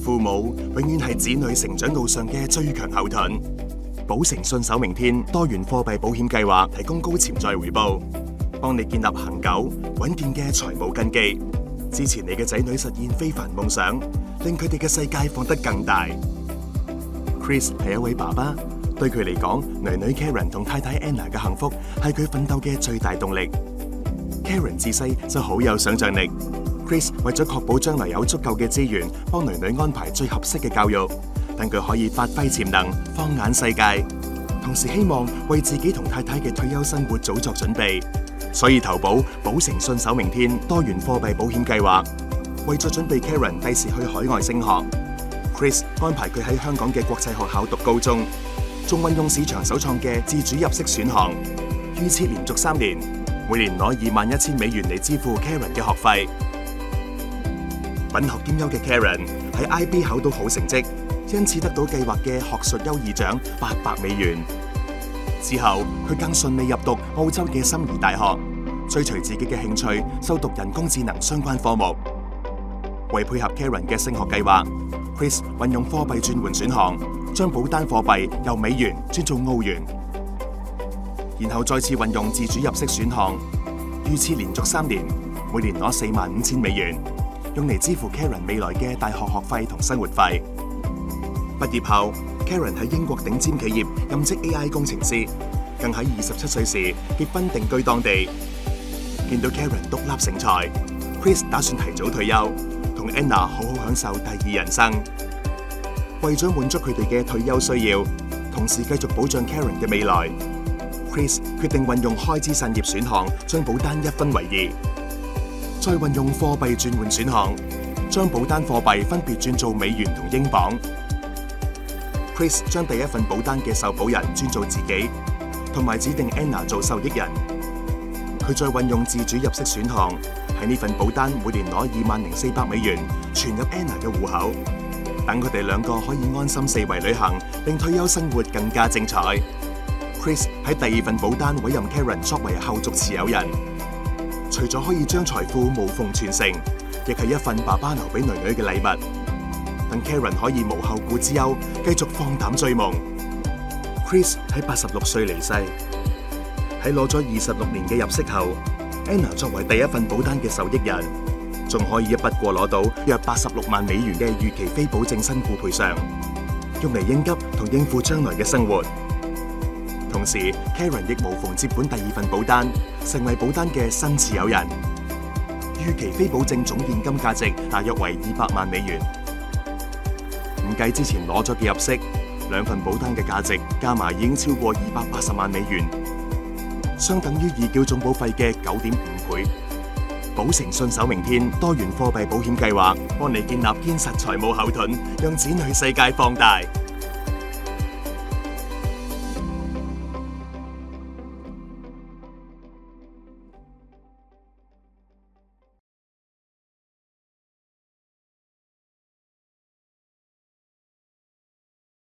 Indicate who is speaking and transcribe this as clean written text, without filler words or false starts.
Speaker 1: 父母永遠係子女成長路上嘅最強後盾。保誠信守明天多元貨幣保險計劃提供高潛在回報，幫你建立恆久穩健嘅財務根基，支持你嘅仔女實現非凡夢想，令佢哋嘅世界放得更大。Chris 係一位爸爸，對佢嚟講，女女 Karen 同太太 Anna 嘅幸福係佢奮鬥嘅最大動力。Karen 自細就好有想象力。Chris 為咗確保將來有足夠嘅資源，幫女女安排最合適嘅教育，等佢可以發揮潛能，放眼世界。同時希望為自己同太太嘅退休生活早作準備，所以投保保誠信守明天多元貨幣保險計劃。為咗準備 Karen 第時去海外升學， Chris 安排佢喺香港嘅國際學校讀高中，仲運用市場首創嘅自主入息選項，預設連續3年，每年攞21,000美元嚟支付 Karen 嘅學費。品學兼優嘅 Karen 喺 IB 考到好成績，因此得到計劃嘅學術優異獎800美元。之後佢更順利入讀澳洲嘅心儀大學，追隨自己嘅興趣，修讀人工智能相關科目。為配合 Karen 嘅升學計劃， Chris 運用貨幣轉換選項，將保單貨幣由美元轉做澳元，然後再次運用自主入息選項，預設連續3年，每年攞45,000美元。用嚟支付 Karen 未來嘅大學學費同生活費。畢業後 ，Karen 喺英國頂尖企業任職 AI 工程師，更喺27歲時結婚定居當地。見到 Karen 獨立成才 ，Chris 打算提早退休，同 Anna 好好享受第2人生。為咗滿足佢哋嘅退休需要，同時繼續保障 Karen 嘅未來 ，Chris 決定運用開支散業選項，將保單一分為2。再運用貨幣轉換選項，將保單貨幣分別轉做美元同英鎊。Chris 將第一份保單嘅受保人轉做自己，同埋指定 Anna 做受益人。佢再運用自主入息選項，喺呢份保單每年攞20,400美元存入 Anna 嘅戶口，等佢哋2個可以安心4圍旅行，令退休生活更加精彩。Chris 喺第2份保單委任 Karen 作為後續持有人。除咗可以將財富無縫傳承，亦係一份爸爸留俾女女嘅禮物，等 Karen 可以無後顧之憂，繼續放膽追夢。Chris 喺86歲離世，喺攞咗26年嘅入息後 ，Anna 作為第一份保單嘅受益人，仲可以一筆過攞到約86萬美元嘅預期非保證身故賠償，用嚟應急同應付將來嘅生活。同時 ，Karen 亦無縫接本第2份保單，成為保單嘅新持有人。預期非保證總現金價值大約為200萬美元。唔計之前攞咗嘅入息，2份保單嘅價值加埋已經超過280萬美元，相等於已繳總保費嘅9.5倍。保誠信守明天多元貨幣保險計劃，幫你建立堅實財務後盾，讓子女世界放大。